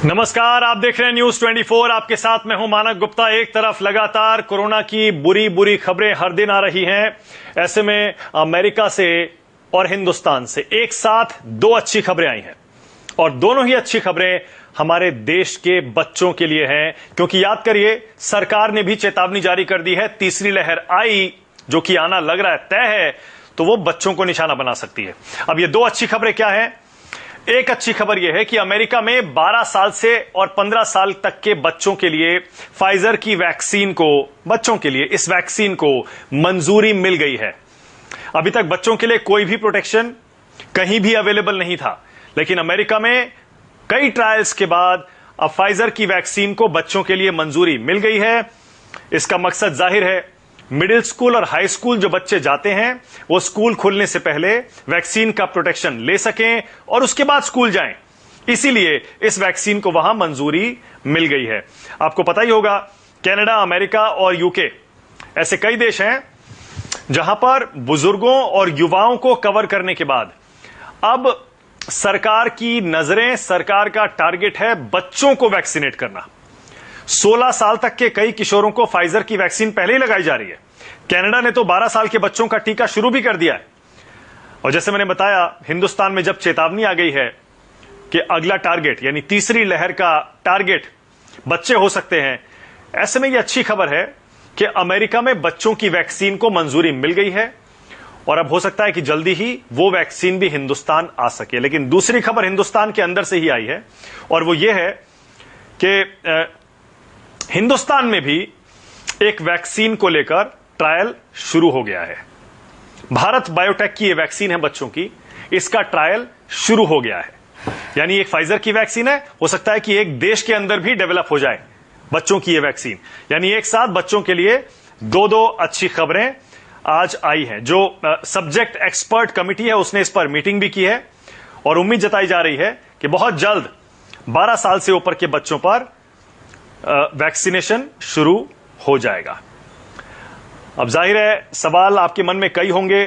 नमस्कार, आप देख रहे हैं न्यूज 24। आपके साथ मैं हूं मानक गुप्ता। एक तरफ लगातार कोरोना की बुरी बुरी खबरें हर दिन आ रही हैं, ऐसे में अमेरिका से और हिंदुस्तान से एक साथ दो अच्छी खबरें आई हैं और दोनों ही अच्छी खबरें हमारे देश के बच्चों के लिए हैं, क्योंकि याद करिए सरकार ने भी चेतावनी जारी कर दी है। तीसरी लहर आई जो कि आना लग रहा है तय है, तो वो बच्चों को निशाना बना सकती है। अब ये दो अच्छी खबरें क्या है? एक अच्छी खबर यह है कि अमेरिका में 12 साल से और 15 साल तक के बच्चों के लिए फाइजर की वैक्सीन को, बच्चों के लिए इस वैक्सीन को मंजूरी मिल गई है। अभी तक बच्चों के लिए कोई भी प्रोटेक्शन कहीं भी अवेलेबल नहीं था, लेकिन अमेरिका में कई ट्रायल्स के बाद अब फाइजर की वैक्सीन को बच्चों के लिए मंजूरी मिल गई है। इसका मकसद जाहिर है, मिडिल स्कूल और हाई स्कूल जो बच्चे जाते हैं वो स्कूल खुलने से पहले वैक्सीन का प्रोटेक्शन ले सकें और उसके बाद स्कूल जाएं। इसीलिए इस वैक्सीन को वहां मंजूरी मिल गई है। आपको पता ही होगा, कनाडा, अमेरिका और यूके ऐसे कई देश हैं जहां पर बुजुर्गों और युवाओं को कवर करने के बाद अब सरकार की नजरें, सरकार का टारगेट है बच्चों को वैक्सीनेट करना। 16 साल तक के कई किशोरों को फाइजर की वैक्सीन पहले ही लगाई जा रही है। कनाडा ने तो 12 साल के बच्चों का टीका शुरू भी कर दिया है। और जैसे मैंने बताया, हिंदुस्तान में जब चेतावनी आ गई है कि अगला टारगेट यानी तीसरी लहर का टारगेट बच्चे हो सकते हैं, ऐसे में यह अच्छी खबर है कि अमेरिका में बच्चों की वैक्सीन को मंजूरी मिल गई है और अब हो सकता है कि जल्दी ही वो वैक्सीन भी हिंदुस्तान आ सके। लेकिन दूसरी खबर हिंदुस्तान के अंदर से ही आई है और वो ये है कि हिंदुस्तान में भी एक वैक्सीन को लेकर ट्रायल शुरू हो गया है। भारत बायोटेक की यह वैक्सीन है बच्चों की, इसका ट्रायल शुरू हो गया है। यानी एक फाइजर की वैक्सीन है, हो सकता है कि एक देश के अंदर भी डेवलप हो जाए बच्चों की यह वैक्सीन। यानी एक साथ बच्चों के लिए दो दो अच्छी खबरें आज आई हैं। जो सब्जेक्ट एक्सपर्ट कमिटी है उसने इस पर मीटिंग भी की है और उम्मीद जताई जा रही है कि बहुत जल्द 12 साल से ऊपर के बच्चों पर वैक्सीनेशन शुरू हो जाएगा। अब जाहिर है सवाल आपके मन में कई होंगे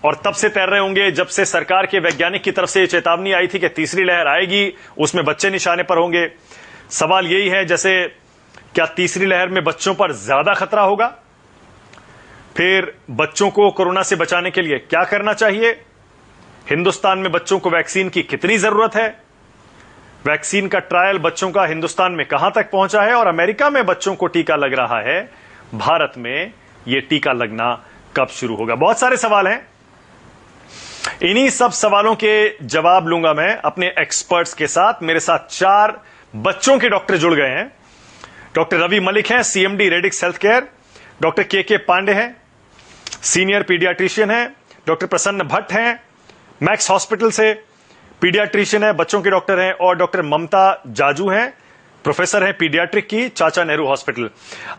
और तब से तैर रहे होंगे जब से सरकार के वैज्ञानिक की तरफ से ये चेतावनी आई थी कि तीसरी लहर आएगी, उसमें बच्चे निशाने पर होंगे। सवाल यही है, जैसे क्या तीसरी लहर में बच्चों पर ज्यादा खतरा होगा? फिर बच्चों को कोरोना से बचाने के लिए क्या करना चाहिए? हिंदुस्तान में बच्चों को वैक्सीन की कितनी जरूरत है? वैक्सीन का ट्रायल बच्चों का हिंदुस्तान में कहां तक पहुंचा है? और अमेरिका में बच्चों को टीका लग रहा है, भारत में यह टीका लगना कब शुरू होगा? बहुत सारे सवाल हैं। इन्हीं सब सवालों के जवाब लूंगा मैं अपने एक्सपर्ट्स के साथ। मेरे साथ 4 बच्चों के डॉक्टर जुड़ गए हैं। डॉक्टर रवि मलिक हैं, CMD radix health care. Doctor के पांडे हैं, सीनियर पीडियाट्रिशियन हैं। डॉक्टर प्रसन्न भट्ट हैं, मैक्स हॉस्पिटल से पीडियाट्रिशियन है, बच्चों के डॉक्टर हैं। और डॉक्टर ममता जाजू हैं, प्रोफेसर हैं पीडियाट्रिक की, चाचा नेहरू हॉस्पिटल।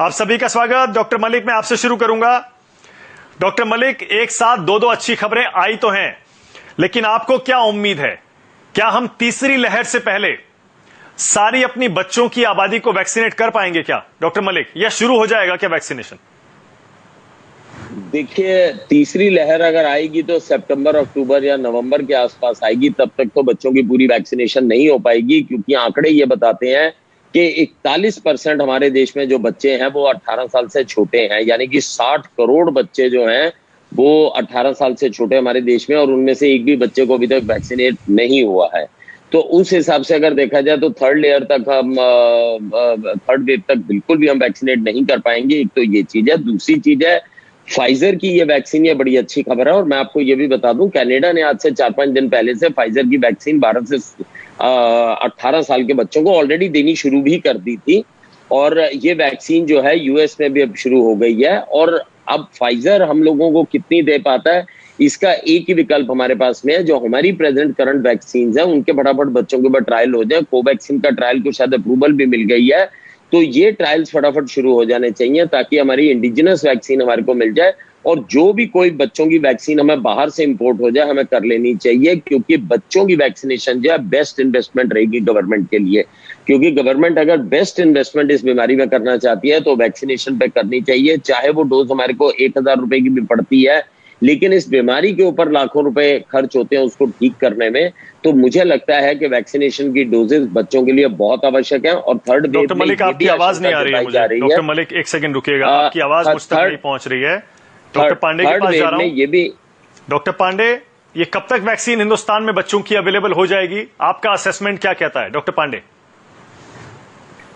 आप सभी का स्वागत। डॉक्टर मलिक, मैं आपसे शुरू करूंगा। डॉक्टर मलिक, एक साथ दो दो अच्छी खबरें आई तो हैं, लेकिन आपको क्या उम्मीद है? क्या हम तीसरी लहर से पहले सारी अपनी बच्चों की आबादी को वैक्सीनेट कर पाएंगे क्या? डॉक्टर मलिक, यह शुरू हो जाएगा क्या वैक्सीनेशन? देखिए, तीसरी लहर अगर आएगी तो सितंबर, अक्टूबर या नवंबर के आसपास आएगी। तब तक तो बच्चों की पूरी वैक्सीनेशन नहीं हो पाएगी, क्योंकि आंकड़े ये बताते हैं कि 41% हमारे देश में जो बच्चे हैं वो 18 साल से छोटे हैं। यानी कि 60 करोड़ बच्चे जो हैं वो 18 साल से छोटे हमारे देश में, और उनमें से एक भी बच्चे को अभी तक वैक्सीनेट नहीं हुआ है। तो उस हिसाब से अगर देखा जाए तो थर्ड वेव तक बिल्कुल भी हम वैक्सीनेट नहीं कर पाएंगे। एक तो ये चीज है। दूसरी चीज है, फाइजर की ये वैक्सीन, ये बड़ी अच्छी खबर है। और मैं आपको ये भी बता दूं, कनाडा ने आज से 4-5 दिन पहले से फाइजर की वैक्सीन 12 से 18 साल के बच्चों को ऑलरेडी देनी शुरू भी कर दी थी। और ये वैक्सीन जो है यूएस में भी अब शुरू हो गई है। और अब फाइजर हम लोगों को कितनी दे पाता है, इसका एक ही विकल्प हमारे पास में है। जो हमारी प्रेजेंट करंट वैक्सीन है उनके फटाफट बच्चों के ऊपर ट्रायल हो जाए। कोवैक्सीन का ट्रायल को शायद अप्रूवल भी मिल गई है, तो ये ट्रायल्स फटाफट शुरू हो जाने चाहिए ताकि हमारी इंडिजिनस वैक्सीन हमारे को मिल जाए। और जो भी कोई बच्चों की वैक्सीन हमें बाहर से इंपोर्ट हो जाए, हमें कर लेनी चाहिए, क्योंकि बच्चों की वैक्सीनेशन जो है बेस्ट इन्वेस्टमेंट रहेगी गवर्नमेंट के लिए। क्योंकि गवर्नमेंट अगर बेस्ट इन्वेस्टमेंट इस बीमारी में करना चाहती है तो वैक्सीनेशन पे करनी चाहिए, चाहे वो डोज हमारे को 1000 रुपए की भी पड़ती है लेकिन इस बीमारी के ऊपर लाखों रुपए खर्च होते हैं उसको ठीक करने में। तो मुझे लगता है कि वैक्सीनेशन की डोजेस बच्चों के लिए बहुत आवश्यक है। और थर्ड वेव डॉक्टर मलिक, आपकी आवाज नहीं आ रही है मुझे। डॉक्टर मलिक, एक सेकंड रुकिएगा, आपकी आवाज मुझ तक नहीं पहुंच रही है। डॉक्टर पांडे के पास जा रहा हूं। ये भी डॉक्टर पांडे, ये कब तक वैक्सीन हिंदुस्तान में बच्चों की अवेलेबल हो जाएगी? आपका असेसमेंट क्या कहता है डॉक्टर पांडे?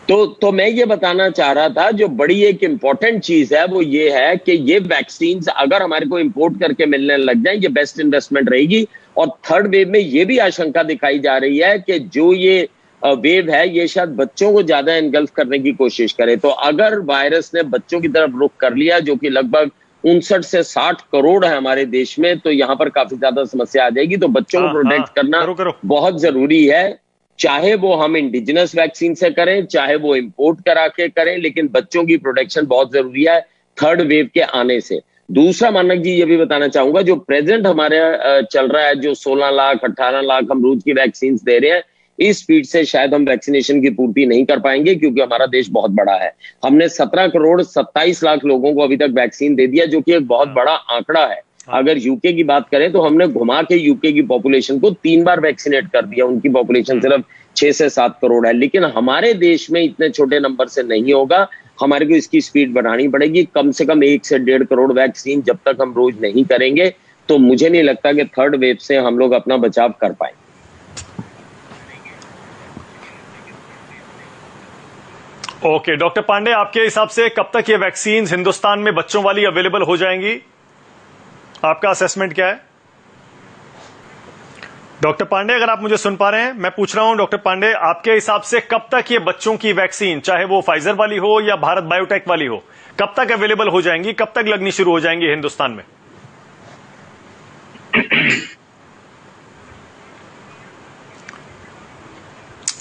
तो मैं ये बताना चाह रहा था, जो बड़ी एक इंपॉर्टेंट चीज है वो ये है कि ये वैक्सीन अगर हमारे को इंपोर्ट करके मिलने लग जाए, ये बेस्ट इन्वेस्टमेंट रहेगी। और थर्ड वेव में ये भी आशंका दिखाई जा रही है कि जो ये वेव है ये शायद बच्चों को ज्यादा एनगल्फ करने की कोशिश करे। तो अगर वायरस ने बच्चों की तरफ रुख कर लिया, जो कि लगभग 59 से 60 करोड़ है हमारे देश में, तो यहाँ पर काफी ज्यादा समस्या आ जाएगी। तो बच्चों को प्रोटेक्ट करना करो। बहुत जरूरी है, चाहे वो हम इंडिजिनस वैक्सीन से करें, चाहे वो इंपोर्ट करा के करें, लेकिन बच्चों की प्रोटेक्शन बहुत जरूरी है थर्ड वेव के आने से। दूसरा, मानक जी, ये भी बताना चाहूंगा, जो प्रेजेंट हमारे चल रहा है, जो 16 लाख 18 लाख हम रोज की वैक्सीन दे रहे हैं, इस स्पीड से शायद हम वैक्सीनेशन की पूर्ति नहीं कर पाएंगे, क्योंकि हमारा देश बहुत बड़ा है। हमने 17 करोड़ 27 लाख लोगों को अभी तक वैक्सीन दे दिया, जो कि एक बहुत बड़ा आंकड़ा है। अगर यूके की बात करें तो हमने घुमा के यूके की पॉपुलेशन को 3 बार वैक्सीनेट कर दिया। उनकी पॉपुलेशन सिर्फ 6 से 7 करोड़ है, लेकिन हमारे देश में इतने छोटे नंबर से नहीं होगा। हमारे को इसकी स्पीड बढ़ानी पड़ेगी, कम से कम 1 से 1.5 करोड़ वैक्सीन जब तक हम रोज नहीं करेंगे, तो मुझे नहीं लगता कि थर्ड वेव से हम लोग अपना बचाव कर पाएंगे। ओके, डॉक्टर पांडे, आपके हिसाब से कब तक ये वैक्सीन हिंदुस्तान में बच्चों वाली अवेलेबल हो जाएंगी? आपका असेसमेंट क्या है? डॉक्टर पांडे, अगर आप मुझे सुन पा रहे हैं, मैं पूछ रहा हूं डॉक्टर पांडे, आपके हिसाब से कब तक ये बच्चों की वैक्सीन, चाहे वो फाइजर वाली हो या भारत बायोटेक वाली हो, कब तक अवेलेबल हो जाएंगी, कब तक लगनी शुरू हो जाएंगी हिंदुस्तान में?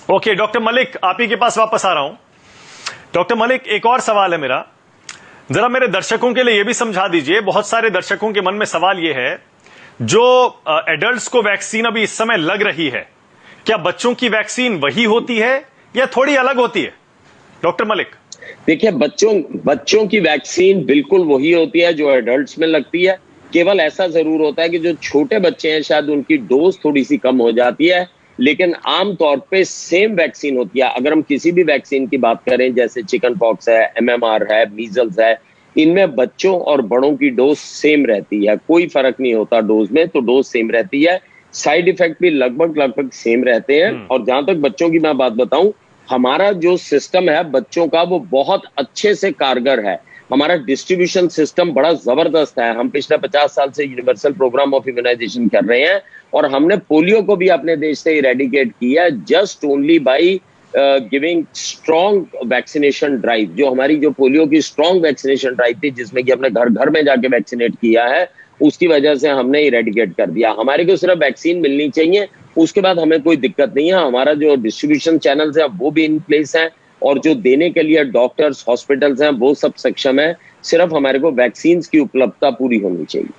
ओके, डॉक्टर मलिक, आप ही के पास वापस आ रहा हूं। डॉक्टर मलिक, एक और सवाल है मेरा, जरा मेरे दर्शकों के लिए यह भी समझा दीजिए। बहुत सारे दर्शकों के मन में सवाल यह है, जो एडल्ट्स को वैक्सीन अभी इस समय लग रही है, क्या बच्चों की वैक्सीन वही होती है या थोड़ी अलग होती है? डॉक्टर मलिक, देखिए, बच्चों की वैक्सीन बिल्कुल वही होती है जो एडल्ट्स में लगती है। केवल ऐसा जरूर होता है कि जो छोटे बच्चे हैं शायद उनकी डोज थोड़ी सी कम हो जाती है, लेकिन आमतौर पे सेम वैक्सीन होती है। अगर हम किसी भी वैक्सीन की बात करें, जैसे चिकन पॉक्स है, MMR है, मीजल्स है, इनमें बच्चों और बड़ों की डोज सेम रहती है, कोई फर्क नहीं होता डोज में, तो डोज सेम रहती है। साइड इफेक्ट भी लगभग सेम रहते हैं। और जहां तक बच्चों की मैं बात बताऊं, हमारा जो सिस्टम है बच्चों का, वो बहुत अच्छे से कारगर है। हमारा डिस्ट्रीब्यूशन सिस्टम बड़ा जबरदस्त है। हम पिछले 50 साल से यूनिवर्सल प्रोग्राम ऑफ इम्यूनाइजेशन कर रहे हैं, और हमने पोलियो को भी अपने देश से इरेडिकेट किया, just only by giving strong vaccination drive. जो हमारी जो पोलियो की स्ट्रॉन्ग वैक्सीनेशन ड्राइव थी, जिसमें कि हमने घर घर में जाके वैक्सीनेट किया है, उसकी वजह से हमने इरेडिकेट कर दिया। हमारे को सिर्फ वैक्सीन मिलनी चाहिए, उसके बाद हमें कोई दिक्कत नहीं है। हमारा जो डिस्ट्रीब्यूशन चैनल्स है वो भी इन प्लेस है, और जो देने के लिए डॉक्टर्स, हॉस्पिटल्स हैं, वो सब सक्षम है। सिर्फ हमारे को वैक्सीन की उपलब्धता पूरी होनी चाहिए।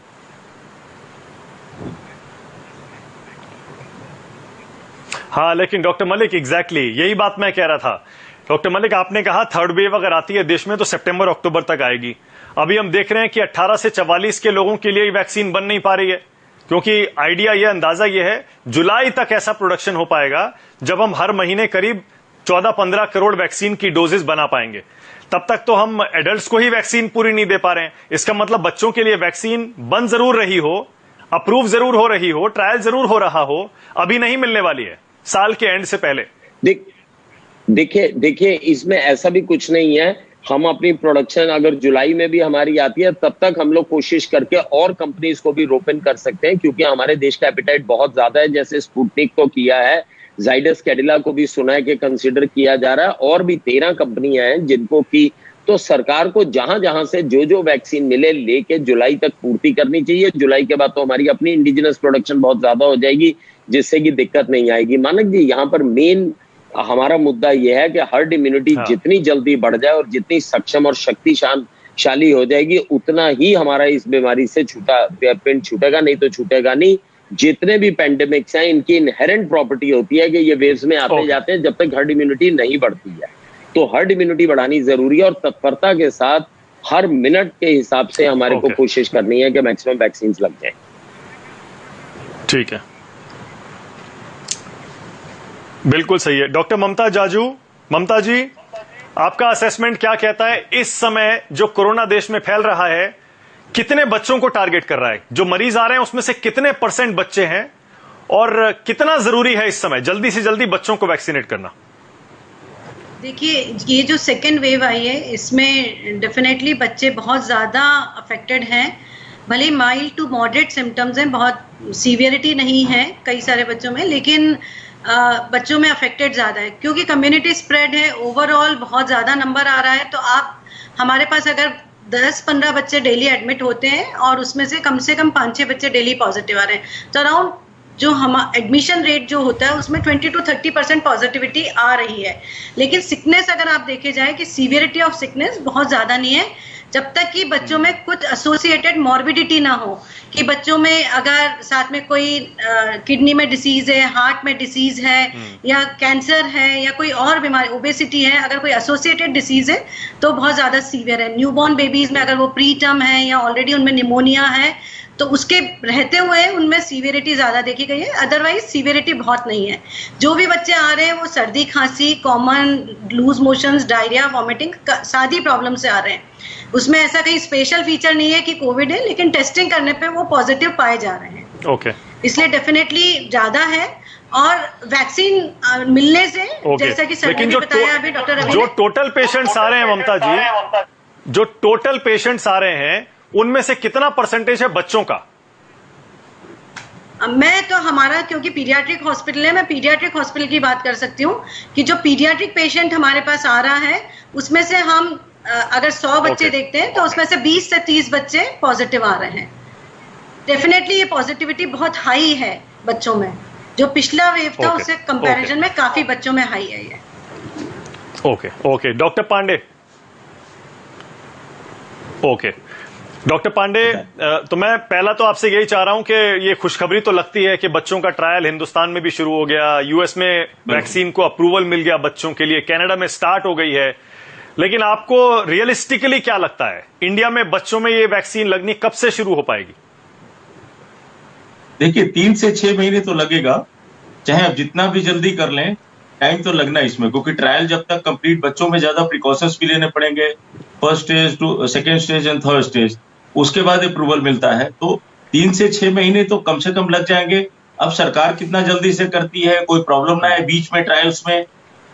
हाँ, लेकिन डॉक्टर मलिक, एग्जैक्टली यही बात मैं कह रहा था। डॉक्टर मलिक, आपने कहा थर्ड वेव अगर आती है देश में तो सितंबर अक्टूबर तक आएगी। अभी हम देख रहे हैं कि 18 से 44 के लोगों के लिए वैक्सीन बन नहीं पा रही है, क्योंकि आइडिया यह, अंदाजा यह है जुलाई तक ऐसा प्रोडक्शन हो पाएगा जब हम हर महीने करीब 14-15 करोड़ वैक्सीन की डोजेस बना पाएंगे। तब तक तो हम एडल्ट्स को ही वैक्सीन पूरी नहीं दे पा रहे हैं। इसका मतलब बच्चों के लिए वैक्सीन बन जरूर रही हो, अप्रूव जरूर हो रही हो, ट्रायल जरूर हो रहा हो, अभी नहीं मिलने वाली है साल के एंड से पहले। देखिए, इसमें ऐसा भी कुछ नहीं है। हम अपनी प्रोडक्शन अगर जुलाई में भी हमारी आती है, तब तक हम लोग कोशिश करके और कंपनीज को भी रोपन कर सकते हैं, क्योंकि हमारे देश का एपिटाइट बहुत ज्यादा है। जैसे स्पुतनिक को किया है, जाइडस कैडिला को भी सुना है कि कंसीडर किया जा रहा है, और भी 13 कंपनियां हैं जिनको की। तो सरकार को जहां जहां से जो वैक्सीन मिले लेके जुलाई तक पूर्ति करनी चाहिए। जुलाई के बाद तो हमारी अपनी इंडिजिनस प्रोडक्शन बहुत ज्यादा हो जाएगी, जिससे कि दिक्कत नहीं आएगी। मानक जी, यहाँ पर मेन हमारा मुद्दा यह है कि हर्ड इम्यूनिटी जितनी जल्दी बढ़ जाए और जितनी सक्षम और शक्तिशाली हो जाएगी, उतना ही हमारा इस बीमारी से पिंड छूटेगा, नहीं तो छूटेगा नहीं। जितने भी पेंडेमिक्स हैं, इनकी इनहेरेंट प्रॉपर्टी होती है कि ये वेव्स में आते जाते हैं जब तक हर्ड इम्यूनिटी नहीं बढ़ती है। तो हर्ड इम्यूनिटी बढ़ानी जरूरी है, और तत्परता के साथ हर मिनट के हिसाब से हमारे को Okay. कोशिश करनी है कि मैक्सिमम वैक्सीन लग जाए। ठीक है, बिल्कुल सही है। डॉक्टर ममता जाजू, ममता जी, आपका असेसमेंट क्या कहता है इस समय जो कोरोना देश में फैल रहा है, कितने बच्चों को टारगेट कर रहा है? जो मरीज आ रहे हैं उसमें से कितने % बच्चे हैं और कितना जरूरी है इस समय जल्दी से जल्दी बच्चों को वैक्सीनेट करना? देखिए, ये जो सेकेंड वेव आई है इसमें डेफिनेटली बच्चे बहुत ज़्यादा अफेक्टेड हैं। भले माइल्ड टू मॉडरेट सिम्टम्स हैं, बहुत सीवियरिटी नहीं है कई सारे बच्चों में, लेकिन बच्चों में अफेक्टेड ज़्यादा है क्योंकि कम्युनिटी स्प्रेड है। ओवरऑल बहुत ज़्यादा नंबर आ रहा है। तो आप हमारे पास अगर 10-15 बच्चे डेली एडमिट होते हैं और उसमें से कम 5-6 बच्चे डेली पॉजिटिव आ रहे हैं, तो अराउंड जो हम एडमिशन रेट जो होता है उसमें 20 to 30% पॉजिटिविटी आ रही है। लेकिन सिकनेस अगर आप देखे जाए कि सीवियरिटी ऑफ सिकनेस बहुत ज़्यादा नहीं है, जब तक कि बच्चों में कुछ एसोसिएटेड मॉर्बिडिटी ना हो, कि बच्चों में अगर साथ में कोई किडनी में डिसीज है, हार्ट में डिसीज है या कैंसर है या कोई और बीमारी, ओबेसिटी है, अगर कोई एसोसिएटेड डिसीज है तो बहुत ज़्यादा सीवियर है। न्यूबॉर्न बेबीज में अगर वो प्री टर्म है या ऑलरेडी उनमें निमोनिया है तो उसके रहते हुए उनमें सीवियरिटी ज़्यादा देखी गई है, अदरवाइज सीवियरिटी बहुत नहीं है। जो भी बच्चे आ रहे हैं वो सर्दी, खांसी, common loose motions, diarrhoea, vomiting, सादी प्रॉब्लम से आ रहे हैं। उसमें ऐसा कहीं स्पेशल फीचर नहीं है कि कोविड है, लेकिन टेस्टिंग करने पे वो पॉजिटिव पाए जा रहे हैं। ओके, इसलिए डेफिनेटली ज़्यादा है और वैक्सीन मिलने से जैसा कि सर ने भी बताया अभी, डॉक्टर रवि, जो टोटल पेशेंट्स आ रहे हैं ममता जी, जो टोटल पेशेंट्स आ रहे हैं उनमें से कितना % है बच्चों का? मैं तो हमारा क्योंकि पीडियाट्रिक हॉस्पिटल है, मैं पीडियाट्रिक हॉस्पिटल की बात कर सकती हूँ कि जो पीडियाट्रिक पेशेंट हमारे पास आ रहा है उसमें से हम अगर 100 बच्चे देखते हैं तो उसमें से 20 से 30 बच्चे पॉजिटिव आ रहे हैं। डेफिनेटली ये पॉजिटिविटी बहुत हाई है बच्चों में, जो पिछला वेव था उससे कंपैरिजन में काफी बच्चों में हाई है ये। Okay, doctor Pandey. Okay, doctor Pandey, तो मैं पहला तो आपसे यही चाह रहा हूं कि ये खुशखबरी तो लगती है कि बच्चों का ट्रायल हिंदुस्तान में भी शुरू हो गया, यूएस में वैक्सीन को अप्रूवल मिल गया बच्चों के लिए, कनाडा में स्टार्ट हो गई है, लेकिन आपको रियलिस्टिकली क्या लगता है इंडिया में बच्चों में ये वैक्सीन लगनी कब से शुरू हो पाएगी? देखिए, 3 से 6 महीने तो लगेगा, चाहे आप जितना भी जल्दी कर लें, टाइम तो लगना इसमें, क्योंकि ट्रायल जब तक कंप्लीट, बच्चों में ज्यादा प्रिकॉशंस भी लेने पड़ेंगे, first stage to second stage and third stage, उसके बाद अप्रूवल मिलता है। तो 3 से 6 महीने तो कम से कम लग जाएंगे। अब सरकार कितना जल्दी से करती है, कोई प्रॉब्लम ना है बीच में ट्रायल्स में,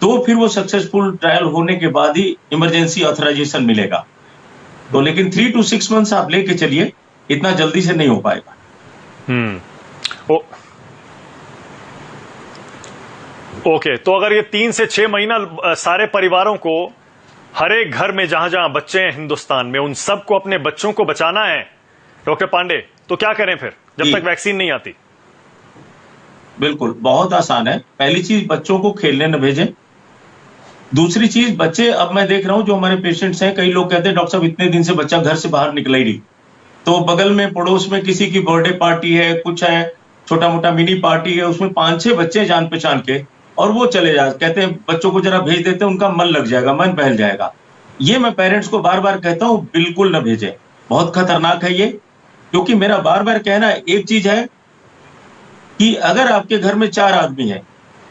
तो फिर वो सक्सेसफुल ट्रायल होने के बाद ही इमरजेंसी ऑथराइजेशन मिलेगा। तो लेकिन 3 to 6 मंथ्स आप लेके चलिए, इतना जल्दी से नहीं हो पाएगा। ओके, तो अगर ये 3 से 6 महीना सारे परिवारों को, हर एक घर में जहां जहां बच्चे हैं हिंदुस्तान में, उन सबको अपने बच्चों को बचाना है डॉक्टर पांडे, तो क्या करें फिर जब तक वैक्सीन नहीं आती? बिल्कुल, बहुत आसान है। पहली चीज, बच्चों को खेलने न भेजें। दूसरी चीज, बच्चे, अब मैं देख रहा हूं जो हमारे पेशेंट्स हैं, कई लोग कहते हैं डॉक्टर साहब इतने दिन से बच्चा घर से बाहर निकला ही नहीं, तो बगल में पड़ोस में किसी की बर्थडे पार्टी है, कुछ है, छोटा मोटा मिनी पार्टी है, उसमें 5-6 बच्चे जान पहचान के, और वो चले जा, कहते हैं बच्चों को जरा भेज देते हैं, उनका मन लग जाएगा, मन बहल जाएगा। ये मैं पेरेंट्स को बार बार कहता हूं, बिल्कुल न भेजें, बहुत खतरनाक है ये। क्योंकि मेरा बार बार कहना है, एक चीज है कि अगर आपके घर में 4 आदमी है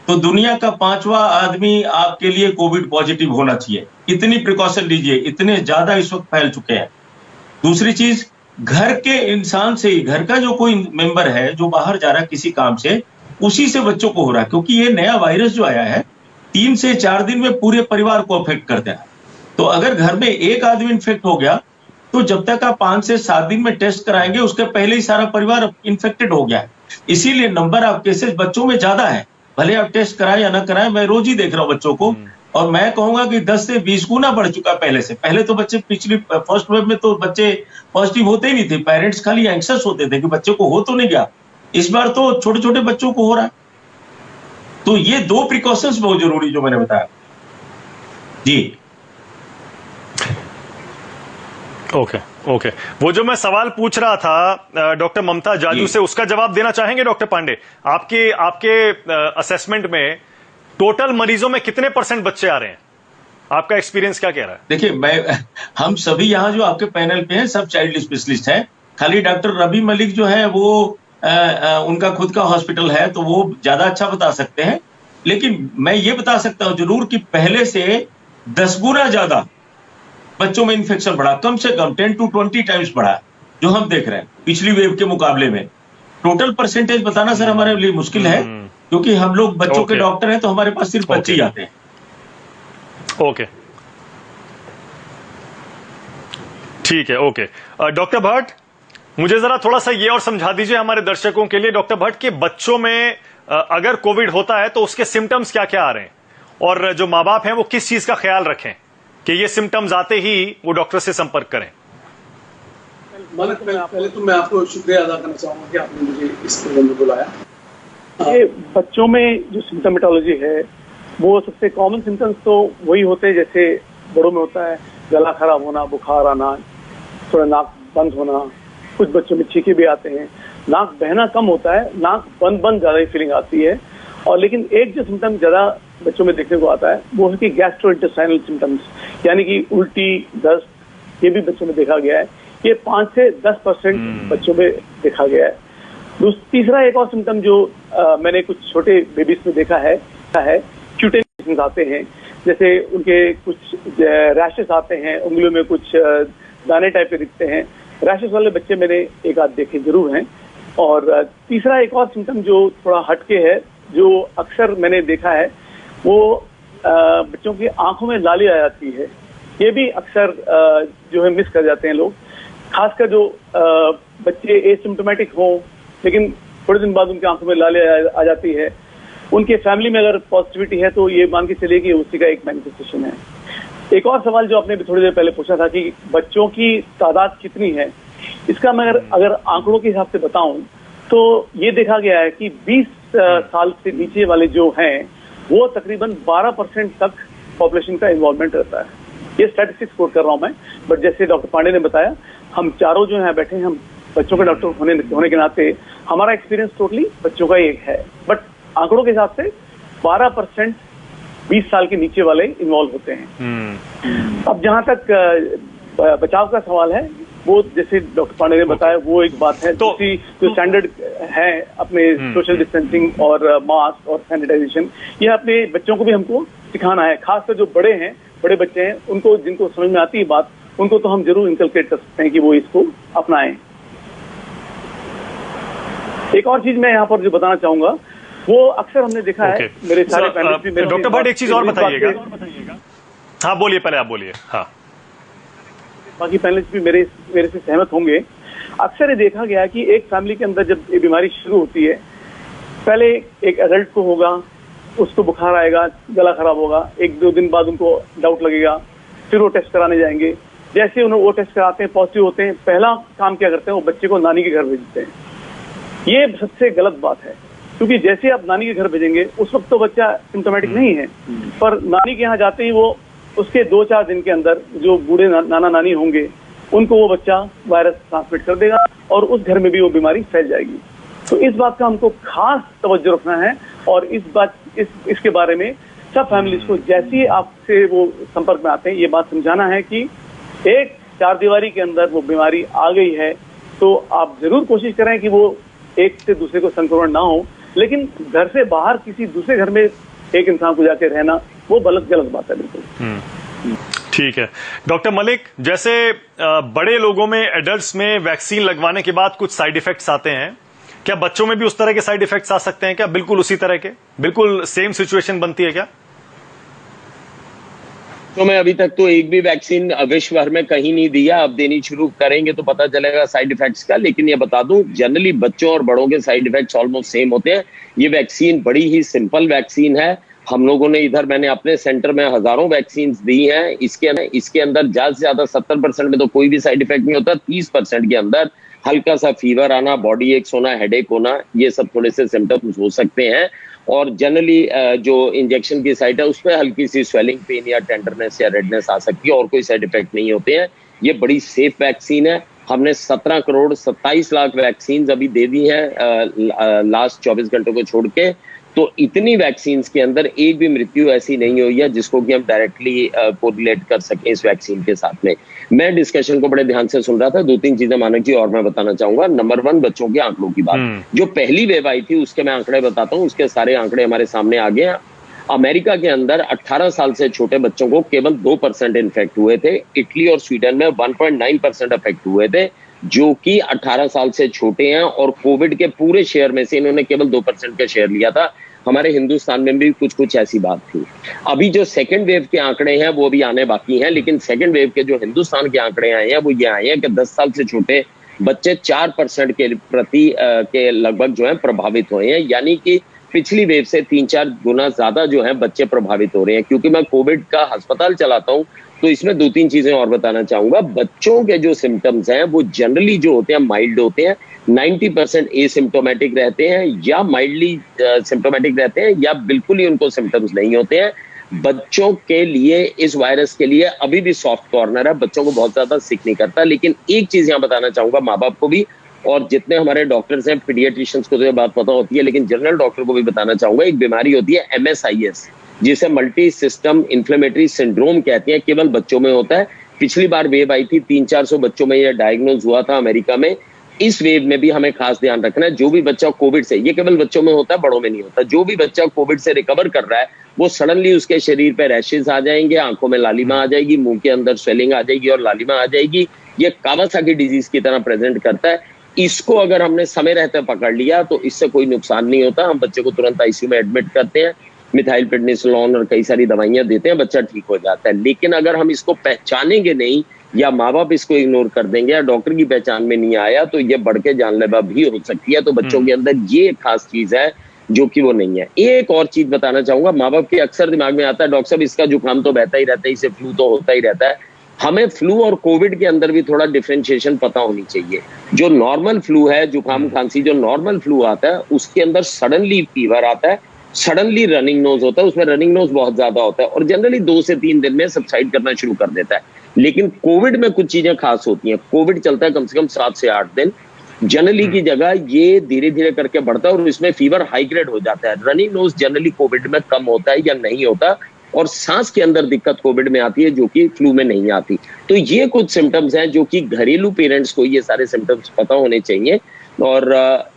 तो दुनिया का 5वां आदमी आपके लिए कोविड पॉजिटिव होना चाहिए। इतनी प्रिकॉशन लीजिए, इतने ज्यादा इस वक्त फैल चुके हैं। दूसरी चीज, घर के इंसान से ही, घर का जो कोई मेंबर है जो बाहर जा रहा है किसी काम से, उसी से बच्चों को हो रहा है। क्योंकि ये नया वायरस जो आया है 3 से 4 दिन में पूरे परिवार को अफेक्ट करता है। तो अगर घर में एक आदमी इन्फेक्ट हो गया तो जब तक आप 5 से 7 दिन में टेस्ट कराएंगे, उसके पहले ही सारा परिवार इन्फेक्टेड हो गया है। इसीलिए नंबर ऑफ केसेस बच्चों में ज्यादा है, भले आप टेस्ट कराएं या ना कराएं। मैं रोज ही देख रहा हूं बच्चों को, और मैं कहूंगा कि 10 से 20 गुना बढ़ चुका पहले से। पहले तो बच्चे, पिछली फर्स्ट वेव में तो बच्चे पॉजिटिव होते ही नहीं थे, पेरेंट्स खाली एंक्शस होते थे कि बच्चे को हो तो नहीं गया। इस बार तो छोटे छोटे बच्चों को हो रहा है। तो ये 2 प्रिकॉशंस बहुत जरूरी जो मैंने बताया जी। ओके, वो जो मैं सवाल पूछ रहा था डॉक्टर ममता जाजू से, उसका जवाब देना चाहेंगे डॉक्टर पांडे? आपके असेसमेंट में टोटल मरीजों में कितने % बच्चे आ रहे हैं? आपका एक्सपीरियंस क्या कह रहा है? देखिए, हम सभी यहाँ जो आपके पैनल पे हैं सब चाइल्ड स्पेशलिस्ट हैं। खाली डॉक्टर रवि मलिक जो है वो उनका खुद का हॉस्पिटल है तो वो ज्यादा अच्छा बता सकते हैं, लेकिन मैं ये बता सकता हूँ जरूर कि पहले से 10 गुना ज्यादा बच्चों में इन्फेक्शन बढ़ा, कम से कम 10 to 20 टाइम्स बढ़ा, जो हम देख रहे हैं पिछली वेव के मुकाबले में। टोटल परसेंटेज बताना सर हमारे लिए मुश्किल है, क्योंकि हम लोग बच्चों के डॉक्टर हैं तो हमारे पास सिर्फ बच्चे ही आते हैं। ओके, ठीक है, ओके। डॉक्टर भट्ट, मुझे जरा थोड़ा सा ये और समझा दीजिए हमारे दर्शकों के लिए डॉक्टर भट्ट, कि बच्चों में अगर कोविड होता है तो उसके सिम्टम्स क्या क्या आ रहे हैं, और जो माँ बाप हैं वो किस चीज का ख्याल रखें कि ये सिम्टम्स आते ही वो डॉक्टर से संपर्क करें। पहले तो मैं आपको शुक्रिया अदा करना चाहूंगा कि आपने मुझे इस प्रोग्राम में बुलाया। ये बच्चों में जो सिम्टोमेटोलॉजी है वो सबसे कॉमन सिम्टम्स तो वही होते हैं जैसे बड़ों में होता है, गला खराब होना, बुखार आना, थोड़ा नाक बंद होना, कुछ बच्चों में छींके भी आते हैं, नाक बहना कम होता है, नाक बंद ज्यादा ही फीलिंग आती है। और लेकिन एक जो सिम्टम ज्यादा बच्चों में देखने को आता है वो है कि गैस्ट्रोइंटेस्टाइनल सिम्टम्स, यानी कि उल्टी, दस्त, ये भी बच्चों में देखा गया है। ये 5 से 10% बच्चों में देखा गया है। तीसरा एक और सिम्टम जो मैंने कुछ छोटे बेबीज में देखा है क्यूटेनियस आते हैं, जैसे उनके कुछ रैशेस आते हैं, उंगलियों में कुछ दाने टाइप के दिखते हैं। रैशेस वाले बच्चे मैंने एक आध देखे जरूर हैं। और तीसरा एक और सिम्टम जो थोड़ा हटके है, जो अक्सर मैंने देखा है, वो बच्चों की आंखों में लाली आ जाती है। ये भी अक्सर जो है मिस कर जाते हैं लोग, खासकर जो बच्चे एसिम्प्टोमेटिक हों लेकिन थोड़े दिन बाद उनकी आंखों में लाली आ जाती है। उनके फैमिली में अगर पॉजिटिविटी है तो ये मान के चलिए कि उसी का एक मैनिफेस्टेशन है। एक और सवाल जो आपने थोड़ी देर पहले पूछा था कि बच्चों की तादाद कितनी है, इसका मैं अगर आंकड़ों के हिसाब से बताऊं तो ये देखा गया है कि 20 साल से नीचे वाले जो हैं वो तकरीबन 12% तक पॉपुलेशन का इन्वॉल्वमेंट रहता है। ये स्टैटिस्टिक्स कोट कर रहा हूं मैं, बट जैसे डॉक्टर पांडे ने बताया, हम चारों जो हैं बैठे हैं, हम बच्चों के डॉक्टर होने के नाते हमारा एक्सपीरियंस टोटली बच्चों का एक है, बट आंकड़ों के हिसाब से 12% 20 साल के नीचे वाले इन्वॉल्व होते हैं। अब जहां तक बचाव का सवाल है, वो जैसे डॉक्टर पांडे ने बताया वो एक बात है। तो जो स्टैंडर्ड है अपने सोशल डिस्टेंसिंग और मास्क और सैनिटाइजेशन, ये अपने बच्चों को भी हमको सिखाना है। खासकर जो बड़े बच्चे हैं, उनको जिनको समझ में आती है बात, उनको तो हम जरूर इनकलकेट कर सकते हैं कि वो इसको अपनाएं। एक और चीज मैं यहाँ पर जो बताना चाहूंगा, वो अक्सर हमने देखा है मेरे सारे पैनलिस्ट भी। डॉक्टर भट्ट, एक चीज और बताइएगा। हाँ बोलिए, पहले आप बोलिए। हाँ, बाकी पैनलिस्ट भी मेरे से सहमत होंगे। अक्सर ये देखा गया है कि एक फैमिली के अंदर जब ये बीमारी शुरू होती है, पहले एक एडल्ट को होगा, उसको बुखार आएगा, गला खराब होगा, 1-2 दिन बाद उनको डाउट लगेगा, फिर वो टेस्ट कराने जाएंगे। जैसे उन्हें वो टेस्ट कराते हैं, पॉजिटिव होते हैं, पहला काम क्या करते हैं, वो बच्चे को नानी के घर भेजते हैं। ये सबसे गलत बात है, क्योंकि जैसे आप नानी के घर भेजेंगे उस वक्त तो बच्चा सिम्टोमेटिक नहीं है, पर नानी के यहाँ जाते ही वो उसके 2-4 दिन के अंदर जो बूढ़े नाना नानी होंगे उनको वो बच्चा वायरस ट्रांसमिट कर देगा और उस घर में भी वो बीमारी फैल जाएगी। तो इस बात का हमको खास तवज्जो रखना है और इसके बारे में सब फैमिलीज को जैसे ही आपसे वो संपर्क में आते हैं, ये बात समझाना है कि एक 4 दीवारी के अंदर वो बीमारी आ गई है तो आप जरूर कोशिश करें कि वो एक से दूसरे को संक्रमण ना हो, लेकिन घर से बाहर किसी दूसरे घर में एक इंसान को जाके रहना वो गलत बात है। बिल्कुल ठीक है। डॉक्टर मलिक, जैसे बड़े लोगों में, एडल्ट्स में वैक्सीन लगवाने के बाद कुछ साइड इफेक्ट्स आते हैं, क्या बच्चों में भी उस तरह के साइड इफेक्ट्स आ सकते हैं क्या? बिल्कुल उसी तरह के, बिल्कुल सेम सिचुएशन बनती है क्या? तो मैं अभी तक तो एक भी वैक्सीन विश्व भर में कहीं नहीं दिया, अब देनी शुरू करेंगे तो पता चलेगा साइड इफेक्ट्स का। लेकिन ये बता दूं, जनरली बच्चों और बड़ों के साइड इफेक्ट्स ऑलमोस्ट सेम होते हैं। ये वैक्सीन बड़ी ही सिंपल वैक्सीन है। हम लोगों ने इधर, मैंने अपने सेंटर में हजारों वैक्सीन दी हैं। इसके अंदर ज्यादा से ज्यादा 70% में तो कोई भी साइड इफेक्ट नहीं होता। 30% के अंदर हल्का सा फीवर आना, बॉडी एक्स होना, हेडेक होना, ये सब थोड़े से सिम्टम्स हो सकते हैं। और जनरली जो इंजेक्शन की साइट है उस पर हल्की सी स्वेलिंग, पेन या टेंडरनेस या रेडनेस आ सकती है, और कोई साइड इफेक्ट नहीं होते हैं। ये बड़ी सेफ वैक्सीन है। हमने 17 करोड़ 27 लाख वैक्सीन अभी दे दी हैं लास्ट 24 घंटों को छोड़ के, तो इतनी वैक्सीन के अंदर एक भी मृत्यु ऐसी नहीं हुई है जिसको कि हम डायरेक्टली कोरिलेट कर सकें इस वैक्सीन के साथ में। मैं डिस्कशन को बड़े ध्यान से सुन रहा था, 2-3 चीजें मानक जी और मैं बताना चाहूंगा। नंबर 1, बच्चों के आंकड़ों की बात। जो पहली वेव आई थी उसके मैं आंकड़े बताता हूं, उसके सारे आंकड़े हमारे सामने आ गए हैं। अमेरिका के अंदर 18 साल से छोटे बच्चों को केवल 2% इन्फेक्ट हुए थे। इटली और स्वीडन में 1.9% अफेक्ट हुए थे, जो कि 18 साल से छोटे हैं, और कोविड के पूरे शेयर में से इन्होंने केवल 2% का शेयर लिया था। हमारे हिंदुस्तान में भी कुछ ऐसी बात थी। अभी जो सेकंड वेव के आंकड़े हैं वो भी आने बाकी हैं, लेकिन सेकंड वेव के जो हिंदुस्तान के आंकड़े आए हैं वो ये आए हैं कि 10 साल से छोटे बच्चे 4% के प्रति के लगभग जो है प्रभावित हुए हैं, यानी कि पिछली वेव से 3-4 गुना ज्यादा जो है बच्चे प्रभावित हो रहे हैं। क्योंकि मैं कोविड का अस्पताल चलाता हूं तो इसमें 2-3 चीजें और बताना चाहूंगा। बच्चों के जो सिम्टम्स हैं वो जनरली जो होते हैं माइल्ड होते हैं, 90% एसिम्प्टोमेटिक रहते हैं या माइल्डली सिम्प्टोमेटिक रहते हैं या बिल्कुल ही उनको सिम्टम्स नहीं होते हैं। बच्चों के लिए इस वायरस के लिए अभी भी सॉफ्ट कॉर्नर है, बच्चों को बहुत ज्यादा सिक नहीं करता। लेकिन एक चीज यहाँ बताना चाहूंगा माँ बाप को भी, और जितने हमारे डॉक्टर्स हैं, पीडियाट्रिशियंस को तो ये बात पता होती है, लेकिन जनरल डॉक्टर को भी बताना चाहूंगा। एक बीमारी होती है MSIS, जिसे मल्टी सिस्टम इन्फ्लेमेटरी सिंड्रोम कहते हैं, केवल बच्चों में होता है। पिछली बार वेव आई थी, 300-400 बच्चों में यह डायग्नोज हुआ था अमेरिका में। इस वेव में भी हमें खास ध्यान रखना है, जो भी बच्चा कोविड से, ये केवल बच्चों में होता है, बड़ों में नहीं होता, जो भी बच्चा कोविड से रिकवर कर रहा है वो सडनली उसके शरीर पे रैशेज आ जाएंगे, आंखों में लालिमा आ जाएगी, मुंह के अंदर स्वेलिंग आ जाएगी और लालिमा आ जाएगी। ये कावासाकी डिजीज की तरह प्रेजेंट करता है। इसको अगर हमने समय रहते पकड़ लिया तो इससे कोई नुकसान नहीं होता। हम बच्चे को तुरंत आईसीयू में एडमिट करते हैं, मिथाइल प्रेडनिसोलोन और कई सारी दवाइयां देते हैं, बच्चा ठीक हो जाता है। लेकिन अगर हम इसको पहचानेंगे नहीं या माँ बाप इसको इग्नोर कर देंगे या डॉक्टर की पहचान में नहीं आया तो ये बढ़ के जानलेवा भी हो सकती है। तो बच्चों के अंदर ये खास चीज है जो कि वो नहीं है। एक और चीज बताना चाहूंगा, माँ बाप के अक्सर दिमाग में आता है डॉक्टर साहब इसका जुकाम तो बहता ही रहता है, इसे फ्लू तो होता ही रहता है। हमें फ्लू और कोविड के अंदर भी थोड़ा डिफरेंशिएशन पता होनी चाहिए। जो नॉर्मल फ्लू है, जुकाम खांसी जो नॉर्मल फ्लू आता है उसके अंदर सडनली फीवर आता है, सडनली रनिंग नोज होता है, उसमें रनिंग नोज बहुत ज्यादा होता है और जनरली 2 से 3 दिन में सबसाइड करना शुरू कर देता है। लेकिन कोविड में कुछ चीजें खास होती हैं। कोविड चलता है कम से कम 7 से 8 दिन, जनरली की जगह ये धीरे धीरे करके बढ़ता है और इसमें फीवर हाई ग्रेड हो जाता है। रनिंग नोज जनरली कोविड में कम होता है या नहीं होता, और सांस के अंदर दिक्कत कोविड में आती है जो कि फ्लू में नहीं आती। तो ये कुछ सिम्टम्स हैं जो कि घरेलू पेरेंट्स को ये सारे सिम्टम्स पता होने चाहिए। और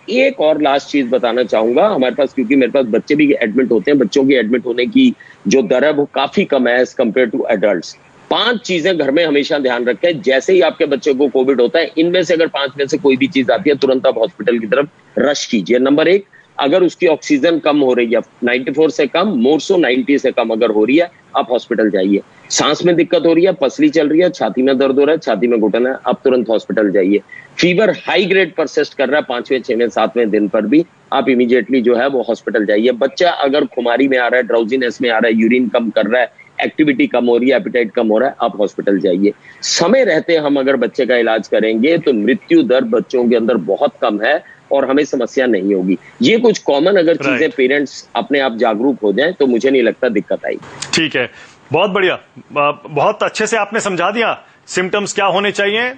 एक और लास्ट चीज बताना चाहूंगा, हमारे पास, क्योंकि मेरे पास बच्चे भी एडमिट होते हैं, बच्चों की एडमिट होने की जो दर है वो काफी कम है एज कम्पेयर टू एडल्ट्स। 5 चीजें घर में हमेशा ध्यान रखें। जैसे ही आपके बच्चे को कोविड होता है, इनमें से अगर 5 में से कोई भी चीज आती है तुरंत आप हॉस्पिटल की तरफ रश कीजिए। नंबर 1, अगर उसकी ऑक्सीजन कम हो रही है, 94 से कम, मोर सो 90 से कम अगर हो रही है, आप हॉस्पिटल जाइए। सांस में दिक्कत हो रही है, पसली चल रही है, छाती में दर्द हो रहा है, छाती में घुटन है, आप तुरंत हॉस्पिटल जाइए। फीवर हाई ग्रेड परसिस्ट कर रहा है 5वें, 6वें, 7वें दिन पर भी, आप इमीडिएटली जो है वो हॉस्पिटल जाइए। बच्चा अगर खुमारी में आ रहा है, ड्राउजीनेस में आ रहा है, यूरिन कम कर रहा है, एक्टिविटी कम हो रही है, एपिटाइट कम हो रहा है, आप हॉस्पिटल जाइए। समय रहते हम अगर बच्चे का इलाज करेंगे तो मृत्यु दर बच्चों के अंदर बहुत कम है और हमें समस्या नहीं होगी। ये कुछ कॉमन अगर चीजें पेरेंट्स अपने आप जागरूक हो जाएं तो मुझे नहीं लगता दिक्कत आएगी। ठीक है, बहुत बढ़िया, बहुत अच्छे से आपने समझा दिया सिम्टम्स क्या होने चाहिए,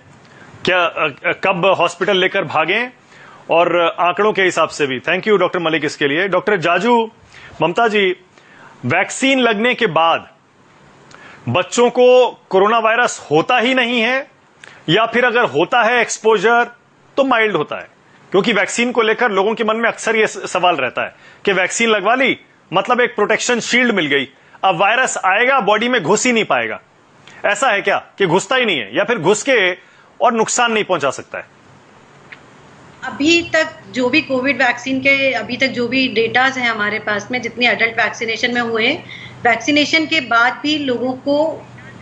क्या कब हॉस्पिटल लेकर भागें, और आंकड़ों के हिसाब से भी। थैंक यू डॉक्टर मलिक इसके लिए। डॉक्टर जाजू, ममता जी, वैक्सीन लगने के बाद बच्चों को कोरोना वायरस होता ही नहीं है या फिर अगर होता है एक्सपोजर तो माइल्ड होता है? क्योंकि वैक्सीन को लेकर लोगों के मन में अक्सर यह सवाल रहता है कि वैक्सीन लगवा ली मतलब एक प्रोटेक्शन शील्ड मिल गई, अब वायरस आएगा बॉडी में घुस ही नहीं पाएगा। ऐसा है क्या कि घुसता ही नहीं है, या फिर घुस के और नुकसान नहीं पहुंचा सकता है? अभी तक जो भी कोविड वैक्सीन के अभी तक जो भी डेटाज हैं हमारे पास में, जितने एडल्ट वैक्सीनेशन में हुए, वैक्सीनेशन के बाद भी लोगों को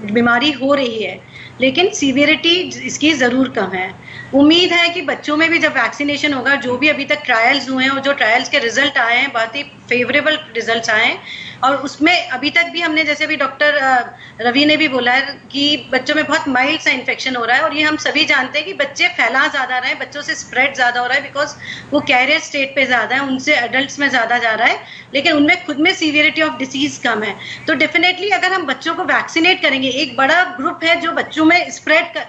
बीमारी हो रही है, लेकिन सीवियरिटी इसकी ज़रूर कम है। उम्मीद है कि बच्चों में भी जब वैक्सीनेशन होगा, जो भी अभी तक ट्रायल्स हुए हैं और जो ट्रायल्स के रिजल्ट आए हैं बहुत ही फेवरेबल रिजल्ट्स आए हैं, और उसमें अभी तक भी हमने, जैसे अभी डॉक्टर रवि ने भी बोला है कि बच्चों में बहुत माइल्ड सा इन्फेक्शन हो रहा है, और ये हम सभी जानते हैं कि बच्चे फैला ज्यादा रहे हैं, बच्चों से स्प्रेड ज्यादा हो रहा है, बिकॉज वो कैरियर स्टेट पे ज्यादा है, उनसे एडल्ट्स में ज्यादा जा रहा है, लेकिन उनमें खुद में सीवियरिटी ऑफ डिसीज कम है। तो डेफिनेटली अगर हम बच्चों को वैक्सीनेट करेंगे, एक बड़ा ग्रुप है जो बच्चों में